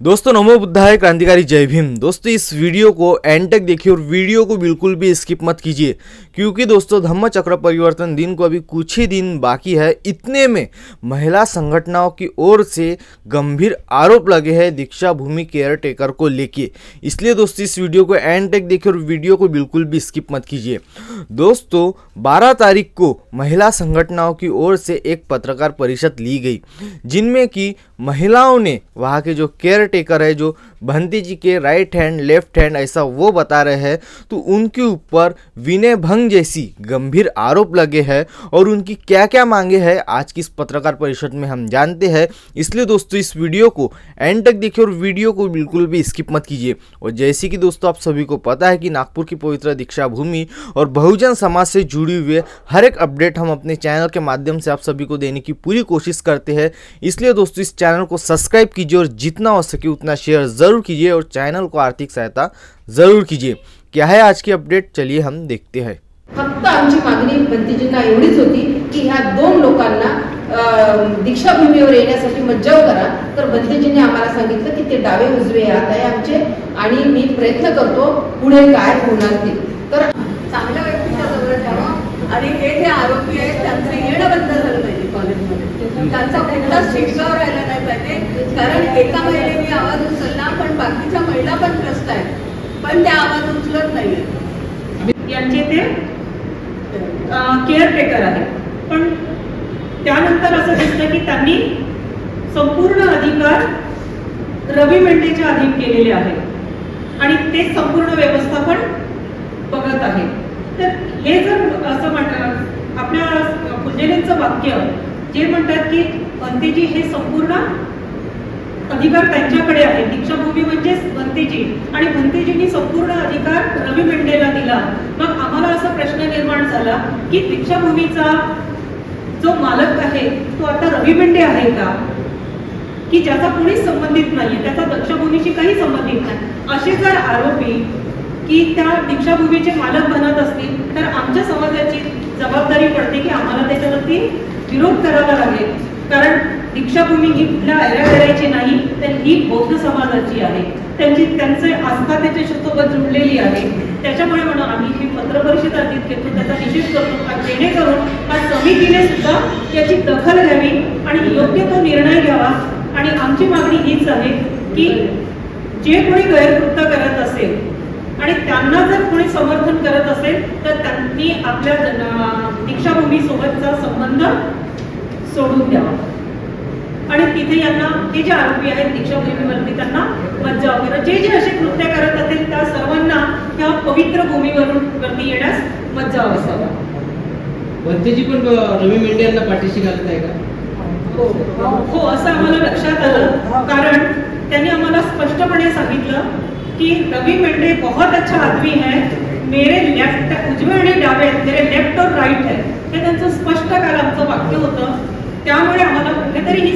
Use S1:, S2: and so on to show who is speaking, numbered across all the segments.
S1: दोस्तों नमो बुद्धाय, क्रांतिकारी जय भीम। दोस्तों इस वीडियो को एंड तक देखिए और वीडियो को बिल्कुल भी स्किप मत कीजिए, क्योंकि दोस्तों धम्म चक्र परिवर्तन दिन को अभी कुछ ही दिन बाकी है। इतने में महिला संगठनों की ओर से गंभीर आरोप लगे हैं दीक्षा भूमि केयर टेकर को लेके। इसलिए दोस्तों इस वीडियो को एंड तक देखिए और वीडियो को बिल्कुल भी स्किप मत कीजिए। दोस्तों 12 तारीख को महिला संगठनों की ओर से एक पत्रकार परिषद ली गई, जिनमें कि महिलाओं ने वहाँ के जो केयर टेकर है, जो बंती जी के राइट हैंड लेफ्ट हैंड ऐसा वो बता रहे हैं, तो उनके ऊपर विनय भंग जैसी गंभीर आरोप लगे हैं और उनकी क्या क्या मांगे हैं आज की इस पत्रकार परिषद में हम जानते हैं। इसलिए दोस्तों इस वीडियो को एंड तक देखिए और वीडियो को बिल्कुल भी स्किप मत कीजिए। और जैसे कि दोस्तों आप सभी को पता है कि नागपुर की पवित्र दीक्षा भूमि और बहुजन समाज से जुड़ी हुए हर एक अपडेट हम अपने चैनल के माध्यम से आप सभी को देने की पूरी कोशिश करते हैं। इसलिए दोस्तों इस चैनल को सब्सक्राइब कीजिए और जितना हो सके उतना शेयर जरूर कीजिए और चैनल को आर्थिक सहायता जरूर कीजिए। क्या है आज की अपडेट, चलिए हम देखते हैं।
S2: फक्त आमची मागणी बंतीजींना एवढीच होती की ह्या दोन लोकांना दीक्षा भूमीवर येण्यासाठी मज्जाव करा। तर बंतीजींनी आम्हाला सांगितलं की ते डावे उजवे हात आहे आमचे आणि मी प्रयत्न करतो पुढे काय होणार ते। तर
S3: चांगल्या व्यक्तीच्या जवळ जावं आणि हे जे आरोपी आहेत त्यांचं येणं बंद झालं पाहिजे कॉलेजमध्ये, त्यांचा कुठलाच शिक्षावर राहिला नाही पाहिजे। कारण एका महिलेने आवाज उचलला पण बाकीच्या महिला पण त्रस्त आहेत, पण त्या आवाज उचलत नाहीये।
S4: यांचे ते केअर टेकर आहे, पण त्यानंतर असं दिसतं की त्यांनी संपूर्ण अधिकार रवी मेंढेच्या अधीन केलेले आहेत आणि ते संपूर्ण व्यवस्थापन बघत आहे। तर हे जर असं म्हणतात आपल्या पूजनेचं वाक्य जे म्हणतात की बंतीजी हे संपूर्ण अधिकार त्यांच्याकडे आहे, दीक्षाभूमी म्हणजेच बंतीजी आणि बंतीजींनी संपूर्ण अधिकार रवी मेंढेला दिला, मग आम्हाला असा प्रश्न निर्माण झाला की दीक्षाभूमीचा जो मालक आहे तो आता रवी मेंढे आहे का, की ज्याचा कोणीच संबंधित नाहीये, त्याचा दीक्षाभूमीशी काही संबंधित नाही। असे जर आरोपी की त्या दीक्षाभूमीचे मालक बनत असतील तर आमच्या समाजाची जबाबदारी पडते की आम्हाला त्याच्यावरती विरोध करावा लागेल। कारण दीक्षाभूमी ही कुठल्या ऐरागड्याची नाही, तर ही बौद्ध समाजाची आहे, त्यांचे आस्था त्याच्यासोबत जुळलेली आहे। त्याच्यामुळे म्हणून आम्ही ही पत्रपरिषद आधीच घेतो, त्याचा निषेध करतो, जेणेकरून आज समितीने सुद्धा याची दखल घ्यावी आणि योग्य तो निर्णय घ्यावा। आणि आमची मागणी हीच आहे की जे कोणी गैरकृत्य करत असेल आणि त्यांना जर कोणी समर्थन करत असेल तर त्यांनी आपल्या दीक्षाभूमी सोबतचा संबंध सोडून द्यावा आणि तिथे यांना हे जे आरोपी आहेत दीक्षाभूमीवरती त्यांना मज्जाव करा। जे जे असे कृत्य करत असेल त्या सर्वांना त्या पवित्र भूमीवरून वरती येण्यास मज्जाव असावा।
S5: बंतीजी पण रवी मेंढे यांना पाठीशी घालत आहे का?
S4: हो असं आम्हाला लक्षात आलं, कारण त्यांनी आम्हाला स्पष्टपणे सांगितलं कि रवि मेंढे बहुत अच्छा आदमी है, मेरे लेफ्ट उजवे आणि डावे मेरे लेफ्ट और राइट है, हे त्यांचं स्पष्ट काल आमचं वाक्य होतं। त्यामुळे आम्हाला कुठेतरी ही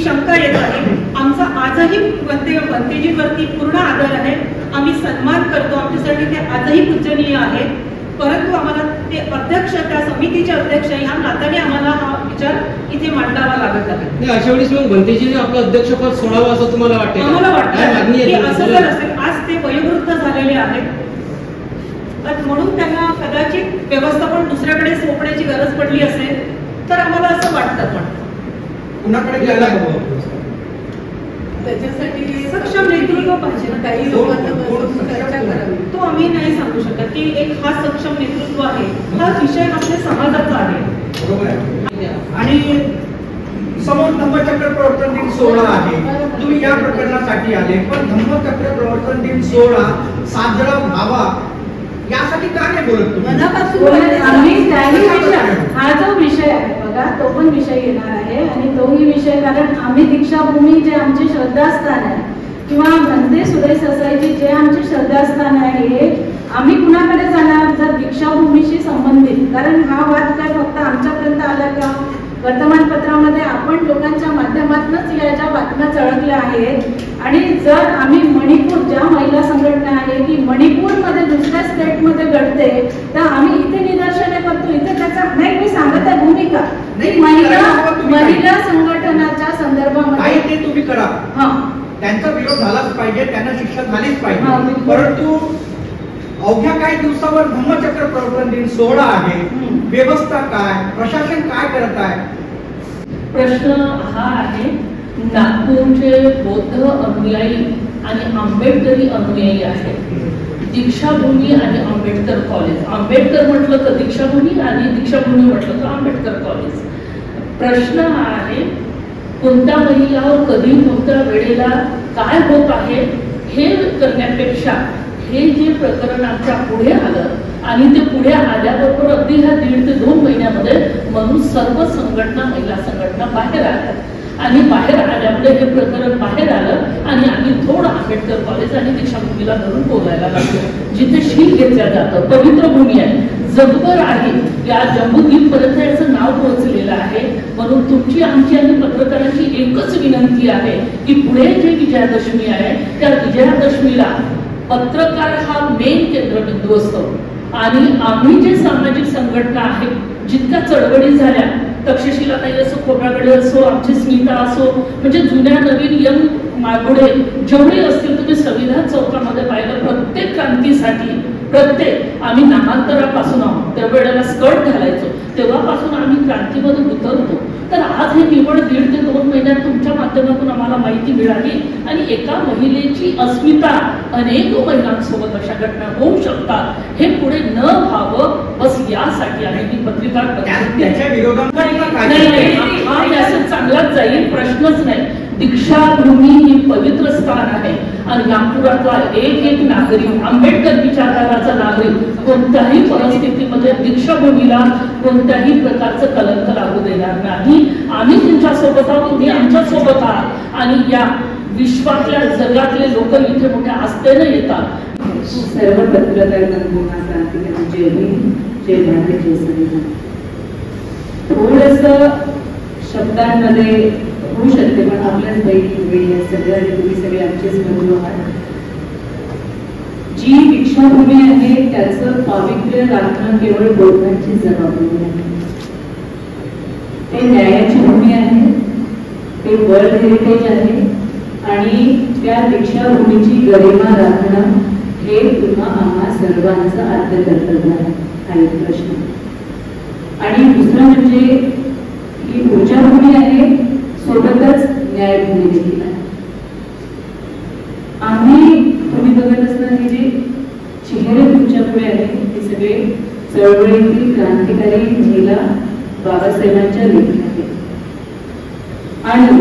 S4: शंका येत आहे। आमचा आजही बंतीजीवरती पूर्ण आदर आहे, आम्ही सन्मान करतो, आमच्यासाठी ते आजही पूजनीय आहेत, परंतु आम्हाला ते अध्यक्ष त्या समितीचे अध्यक्ष ह्या नात्याने आम्हाला हा विचार इथे मांडावा लागत आहे।
S5: अशा वेळेस मग बंतीजीने आपलं अध्यक्षपद सोडावं असं तुम्हाला वाटतं?
S4: आम्हाला वाटतं की असं जर असेल, आज ते वयोवृद्ध झालेले आहेत म्हणून त्यांना कदाचित व्यवस्थापन दुसऱ्याकडे सोपण्याची गरज पडली असेल, तर आम्हाला असं वाटतं। पण
S5: कुणाकडे गेला
S4: त्याच्यासाठी सक्षम नेतृत्व पाहिजे, काही लोकांना चर्चा करावी, तो आम्ही नाही सांगू शकत की एक हा सक्षम नेतृत्व आहे, हा विषय आपल्या समाजाचा आहे।
S6: बरोबर आहे। आणि समोर धम्मचक्र प्रवर्तन दिन 16 आहे, तुम्ही या प्रकरणासाठी आले, पण धम्मचक्र प्रवर्तन दिन 16 साजरा व्हावा यासाठी का नाही बोलत तुम्ही?
S7: आम्ही हा जो विषय आहे बघा, तो पण विषय येणार आहे आणि तोही विषय, कारण आम्ही दीक्षाभूमी जे आमचे श्रद्धास्थान आहे किंवा म्हणते सुरेश सोसायटी जे आमचे श्रद्धास्थान आहे, आम्ही कुणाकडे जाणार जर दीक्षाभूमीशी संबंधित? कारण हा वाद काय फक्त आमच्यापर्यंत आला का? वर्तमानपत्रामध्ये आपण लोकांच्या माध्यमातूनच याच्या बातम्या चळकल्या आहेत आणि जर आम्ही मणिपूर ज्या महिला संघटना आहे की मणिपूरमध्ये दुसऱ्या स्टेटमध्ये घडते, तर आम्ही इथे निदर्शने करतो, इथे त्याचा नाही, मी सांगत आहे भूमिका
S6: नाही,
S7: महिला
S6: करायला तुम्ही काय?
S7: महिला संघटनाच्या संदर्भामध्ये
S6: काही ते तुम्ही करा,
S7: हा
S6: त्यांचा विरोध झालाच पाहिजे, त्यांना शिक्षा झालीच
S7: हा,
S6: पाहिजे.
S7: बिलकुल.
S6: परंतु अवघ्या काही दिवसावर धम्मचक्र प्रवर्तन दिन सोहळा आहे, व्यवस्था काय, प्रशासन काय करत आहे?
S8: प्रश्न हा आहे, नागपूरचे बौद्ध अनुयायी आणि आंबेडकरी अनुयायी आहेत. दीक्षाभूमी आणि आंबेडकर कॉलेज, आंबेडकर म्हटलं तर दीक्षाभूमी आणि दीक्षाभूमी म्हटलं तर आंबेडकर कॉलेज. प्रश्न हा आहे, कोणत्या महिलावर कधी कोणत्या वेळेला काय होत आहे हे करण्यापेक्षा हे जे प्रकरण आमच्या पुढे आलं आणि ते पुढे आल्याबरोबर अगदी ह्या 1.5 ते 2 महिन्यामध्ये म्हणून सर्व संघटना, महिला संघटना बाहेर आल्या आणि बाहेर आल्यामुळे हे प्रकरण बाहेर आलं आणि आम्ही थोडं आंबेडकर कॉलेज आणि दीक्षाभूमीला धरून बोलायला लागलो, जिथे शील घेतलं जातं, पवित्र भूमी आहे, जगभर आहे, या जम्बूद्वीप पर्यंत याचं नाव पोहोचलेलं आहे. म्हणून तुमची, आमची आणि पत्रकारांची एकच विनंती आहे की पुढे जे विजयादशमी आहे त्या विजयादशमीला पत्रकार हा मेन केंद्रबिंदू असतो आणि आम्ही जे सामाजिक संघटना आहेत, जितक्या चळवळी झाल्या, तक्षशिलाताई असो, खोब्रागडे असो, आमची स्मिता असो, म्हणजे जुन्या नवीन यंग मागुडे जेवढे असतील तुम्ही संविधान चौकामध्ये पाहिलं, प्रत्येक क्रांतीसाठी प्रत्येक आम्ही नामांतरापासून आहोत, त्यावेळेला स्कर्ट घालायचो, तेव्हापासून आम्ही क्रांतीमध्ये उतरतो. तर आज हे निवड 1.5 ते 2 महिन्यात तुमच्या माध्यमातून आम्हाला माहिती मिळाली आणि एका महिलेची अस्मिता अनेक महिलांसोबत अशा घटना होऊ शकतात, हे पुढे न व्हावं, बस यासाठी आहे ही पत्रकार
S6: त्याच्या विरोधात
S8: नाही, हा मेसेज चांगलाच जाईल, प्रश्नच नाही. दीक्षाभूमी ही पवित्र स्थान आहे आणि नागपुरातला एक नागरिक, आंबेडकर विचारधाराचा नागरिक कोणत्याही परिस्थितीमध्ये दीक्षाभूमीला कोणत्याही प्रकारचं कलंक लागू देणार नाही. आम्ही तुमच्या सोबत आहोत, तुम्ही आमच्या सोबत आहात आणि या विश्वातल्या जगातले लोक इथे मोठ्या आस्थेनं येतात.
S9: सर्व पत्रकार बंधूंना क्रांतिकारी जय भीम, जय भारत, जय संविधान. थोडंसं शब्दांमध्ये होऊ शकते, पण आपल्याच बहिणी या सगळ्या, तुम्ही सगळे आमचेच बंधू आहात. जी दीक्षाभूमी आहे त्याचं पावित्र्य राखणं केवळ बौद्धांची जबाबदारी आहे. ते न्यायाची भूमी आहे, ते वर्ल्ड हेरिटेज आहे आणि त्या दीक्षाभूमीची गरिमा राखणं हे तुम्हा आम्हा सर्वांचं आद्य कर्तव्य आहे. हा एक प्रश्न. आणि दुसरं म्हणजे ही ऊर्जाभूमी आहे, सोबतच न्यायभूमी देखील आहे. आम्ही, तुम्ही बघत असताना हे जे चेहरे तुमच्यापुढे आहेत ते सगळे चळवळीतील क्रांतिकारी महिला बाबासाहेबांच्या लेखी आहेत. आणि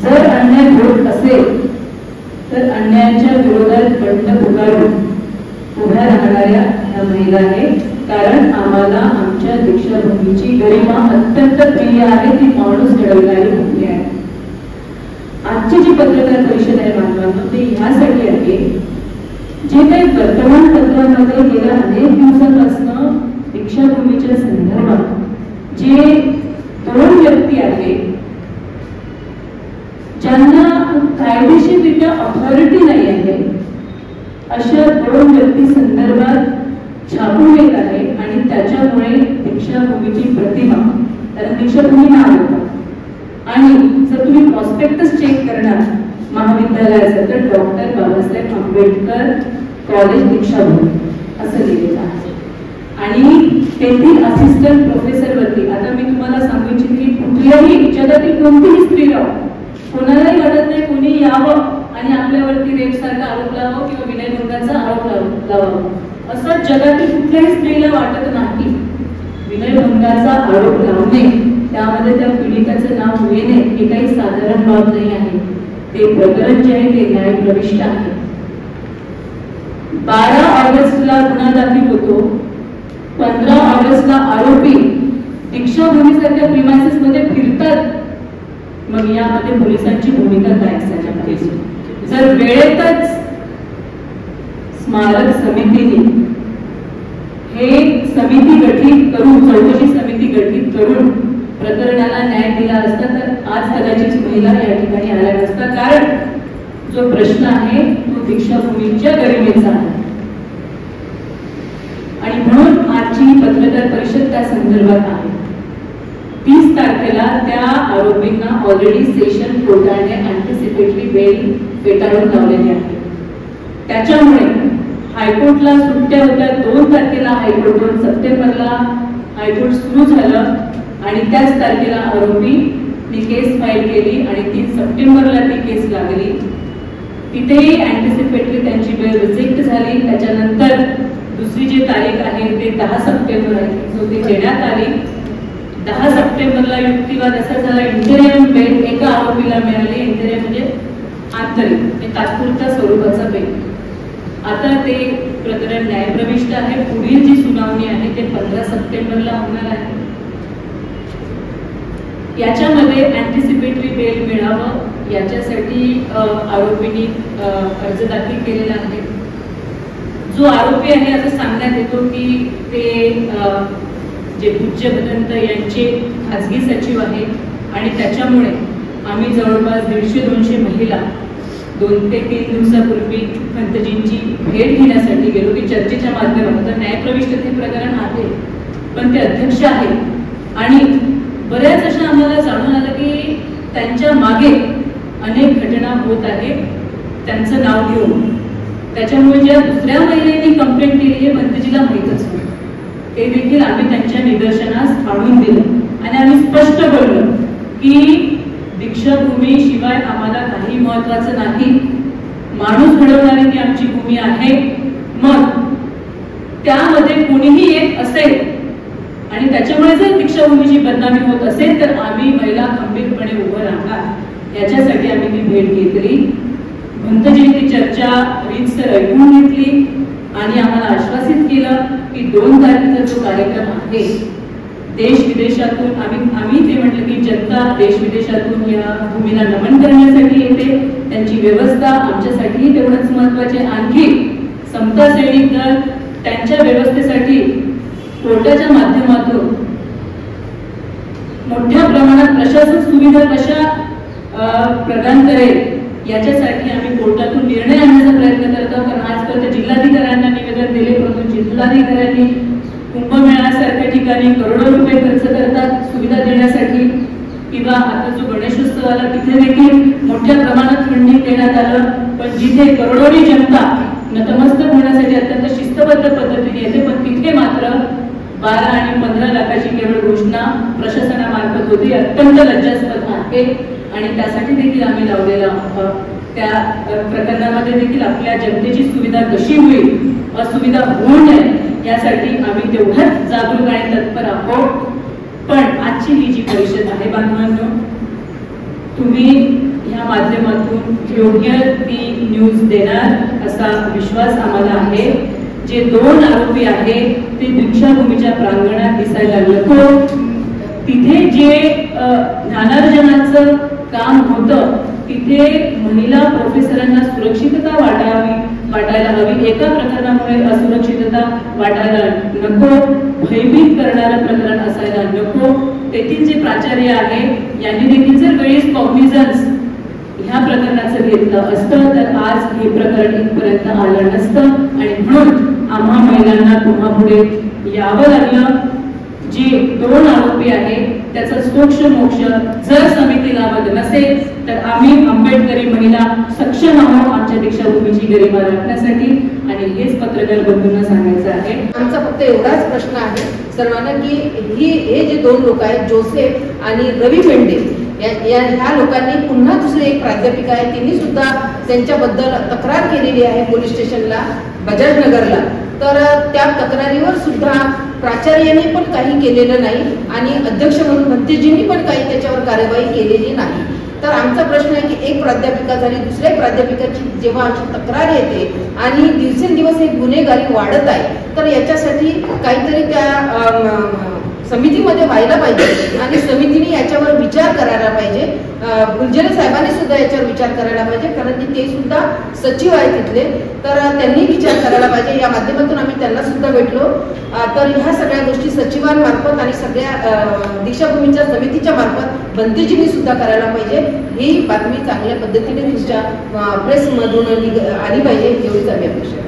S9: जर अन्याय होत असेल तर अन्यायाच्या विरोधात बंड पुकारून उभ्या राहणाऱ्या ह्या महिला आहेत. कारण आम्हाला आमच्या दीक्षाभूमीची गरिमा अत्यंत प्रिय आहे, ती माणूस घडवणारी भूमी आहे. आजची जी पत्रकार परिषद आहे बांधवांनो, ते ह्यासाठी आहे, जे काही वर्तमानपत्रांमध्ये गेल्या अनेक दिवसांपासून दीक्षाभूमीच्या संदर्भात जे 2 व्यक्ती आहेत ज्यांना कायदेशीररित्या ऑथॉरिटी नाही आहे, अशा 2 व्यक्ती संदर्भात छापून येत आहे आणि त्याच्यामुळे दीक्षाभूमीची प्रतिमा, कारण दीक्षाभूमी नाव होतं आणि जर तुम्ही प्रॉस्पेक्टस चेक करणार महाविद्यालयाचं तर डॉक्टर बाबासाहेब आंबेडकर कॉलेज दीक्षाभूमी असं लिहिलेलं आहे. आणि तेथील असिस्टंट प्रोफेसर वरती, आता मी तुम्हाला सांगू इच्छिते की कुठल्याही जगातील कोणतीही स्त्री राहो, कोणालाही वाटत नाही कोणी यावं आणि आपल्यावरती रेप सारखा आरोप लावावं किंवा विनयभंगाचा आरोप लावावा, असं जगातील कुठल्याही स्त्रीला वाटत नाही. विनयभंगाचा आरोप लावणे, त्यामध्ये त्या पीडिताचं नाव येणे हे काही साधारण बाब नाही आहे. ते प्रकरण जे आहे ते न्याय प्रविष्ट आहे. 12 ऑगस्टला गुन्हा दाखल होतो, 15 ऑगस्टला आरोपी दीक्षाभूमीसारख्या प्रिमायसेस मध्ये फिरतात. मग यामध्ये पोलिसांची भूमिका काय असायला पाहिजे? जर वेळेतच स्मारक समितीने हे समिती गठीत करून, चौकशी समिती गठीत करून प्रकरणाला न्याय दिला असता तर आज कदाचित महिला या ठिकाणी आल्या नसतात. कारण जो प्रश्न आहे तो दीक्षाभूमीच्या गरिमेचा आहे आणि म्हणून आजची पत्रकार परिषद त्या संदर्भात आहे. 20 तारखेला त्या आरोपींना ऑलरेडी सेशन कोर्टाने अँटिसिपेटरी बेल फेटाळून लावलेली आहे. त्याच्यामुळे हायकोर्टला सुट्ट्या होत्या. 2 तारखेला हायकोर्ट, 2 सप्टेंबरला हायकोर्ट सुरू झालं आणि त्याच तारखेला आरोपींनी केस फाईल केली आणि 3 सप्टेंबरला ती केस लागली. तिथेही अँटिसिपेटरी त्यांची बेल रिजेक्ट झाली. त्याच्यानंतर दुसरी जी तारीख आहे ते 10 सप्टेंबर आहे, जो ती देण्यात आली. 10 सप्टेंबरला युक्तिवाद असा झाला, इंटेरियम बेल एका आरोपीला मिळाली. इंटेरियम म्हणजे आंतरिक, तात्पुरत्या स्वरूपाचा बेल. आता ते प्रकरण न्यायप्रविष्ट आहे. पुढील जी सुनावणी आहे ते 15 सप्टेंबरला होणार आहे. याच्यामध्ये अँटिसिपेटरी बेल मिळावं याच्यासाठी आरोपींनी अर्ज दाखल केलेला आहे. जो आरोपी आहे असं सांगण्यात येतो की ते जे पूज्य भदंत यांचे खाजगी सचिव आहेत आणि त्याच्यामुळे आम्ही जवळपास 150-200 महिला 2 ते 3 दिवसापूर्वी पंतजींची भेट घेण्यासाठी गेलो की चर्चेच्या माध्यमातून. न्यायप्रविष्ट ते प्रकरण आहे पण ते अध्यक्ष आहेत आणि बऱ्याच अशा आम्हाला जाणून आलं की त्यांच्या मागे अनेक घटना होत आहेत त्यांचं नाव घेऊन. त्याच्यामुळे ज्या दुसऱ्या महिलेने कंप्लेंट केली हे पंतजीला माहीतच होतं. ते देखील आम्ही त्यांच्या निदर्शनास आणून दिलं आणि आम्ही स्पष्ट बोललो की दीक्षाभूमी शिवाय आम्हाला काही महत्वाचं नाही. माणूस घडवणारी ती आमची भूमी आहे. मग त्यामध्ये कोणीही एक असेल आणि त्याच्यामुळे जर दीक्षाभूमीची बदनामी होत असेल तर आम्ही महिला खंबीरपणे उभं राहणार. याच्यासाठी आम्ही ती भेट घेतली. भंतजींची चर्चा रीतसर ऐकून घेतली आणि आम्हाला आश्वासित केलं की 2 तारखेचा जो कार्यक्रम आहे देश विदेशातून आम्ही ते म्हटलं की जनता देश विदेशातून या भूमीला नमन करण्यासाठी येते. त्यांची व्यवस्था आमच्यासाठीही तेवढंच महत्वाचे. आणखी समता सैनिक दल त्यांच्या व्यवस्थेसाठी कोर्टाच्या माध्यमातून मोठ्या प्रमाणात प्रशासक सुविधा कशा प्रदान करेल याच्यासाठी आम्ही कोर्टातून निर्णय आणण्याचा प्रयत्न करतो. कारण आजपर्यंत जिल्हाधिकाऱ्यांना निवेदन दिले परंतु जिल्हाधिकाऱ्यांनी कुंभमेळ्यासारख्या ठिकाणी करोडो रुपये खर्च करतात सुविधा देण्यासाठी. किंवा आता जो गणेशोत्सव आला तिथे देखील मोठ्या प्रमाणात फंडिंग देण्यात आलं पण जिथे करोडोनी जनता नतमस्तक होण्यासाठी अत्यंत शिस्तबद्ध पद्धतीने येते पण तिथे मात्र 12 आणि 15 लाखाची केवळ घोषणा प्रशासनामार्फत होती. अत्यंत लज्जास्पद आहे आणि त्यासाठी देखील आम्ही लावलेला त्या प्रकरणामध्ये देखील आपल्या जनतेची सुविधा कशी होईल, असुविधा होऊ नये यासाठी आम्ही तेवढंच जागरूक आणि तत्पर आहोत. पण आजची ही जी परिषद आहे बांधवांनो, तुम्ही ह्या माध्यमातून योग्य ती न्यूज देणार असा विश्वास आम्हाला आहे. जे 2 आरोपी आहेत ते दीक्षाभूमीच्या प्रांगणात दिसायला नको. तिथे जे ज्ञानार्जनाचं काम होतं तिथे महिला प्रोफेसरांना सुरक्षितता वाटायला हवी. एका प्रकरणामुळे असुरक्षितता वाटायला नको. भयभीत करणारं प्रकरण असायला नको. तेथील जे प्राचार्य आहे यांनी देखील जर वेळेस कॉग्निझन्स ह्या प्रकरणाचं घेतलं असतं तर आज हे प्रकरण इथपर्यंत आलं नसतं. आणि म्हणून आम्हा महिलांना पुन्हा पुढे यावं लागलं. जे 2 आरोपी आहेत त्याचा सोक्ष मोक्ष जर समितीला नसेल तर आम्ही आंबेडकरी महिला सक्षम आहोत आमच्या दीक्षाभूमीची गरिमा राखण्यासाठी. आणि हेच पत्रकार बंधूंना सांगायचं आहे.
S2: आमचा फक्त एवढाच प्रश्न आहे सर्वांना की हे जे 2 लोक आहेत जोसेफ आणि रवी मेंढे ह्या लोकांनी पुन्हा दुसरे एक प्राध्यापिका आहे त्यांनी सुद्धा त्यांच्याबद्दल तक्रार केलेली आहे पोलीस स्टेशनला बजाजनगरला. तर त्या तक्रारीवर सुद्धा प्राचार्यांनी पण काही केलेलं नाही आणि अध्यक्ष म्हणून भंतेजींनी पण काही त्याच्यावर कार्यवाही केलेली नाही. तर आमचा प्रश्न आहे की एक प्राध्यापिका झाली दुसऱ्या प्राध्यापिकाची जेव्हा आमची तक्रार येते आणि दिवसेंदिवस हे गुन्हेगारी वाढत आहे तर याच्यासाठी काहीतरी त्या समितीमध्ये व्हायला पाहिजे आणि समितीने याच्यावर विचार करायला पाहिजे. गुलजरे साहेबांनी सुद्धा याच्यावर विचार करायला पाहिजे कारण की ते सुद्धा सचिव आहेत तिथले. तर त्यांनी विचार करायला पाहिजे. या माध्यमातून आम्ही त्यांना सुद्धा भेटलो. तर ह्या सगळ्या गोष्टी सचिवांमार्फत आणि सगळ्या दीक्षाभूमीच्या समितीच्या मार्फत भंतेजींनी सुद्धा करायला पाहिजे. ही बातमी चांगल्या पद्धतीने तुमच्या प्रेसमधून आली पाहिजे एवढीच आम्ही अपेक्षा.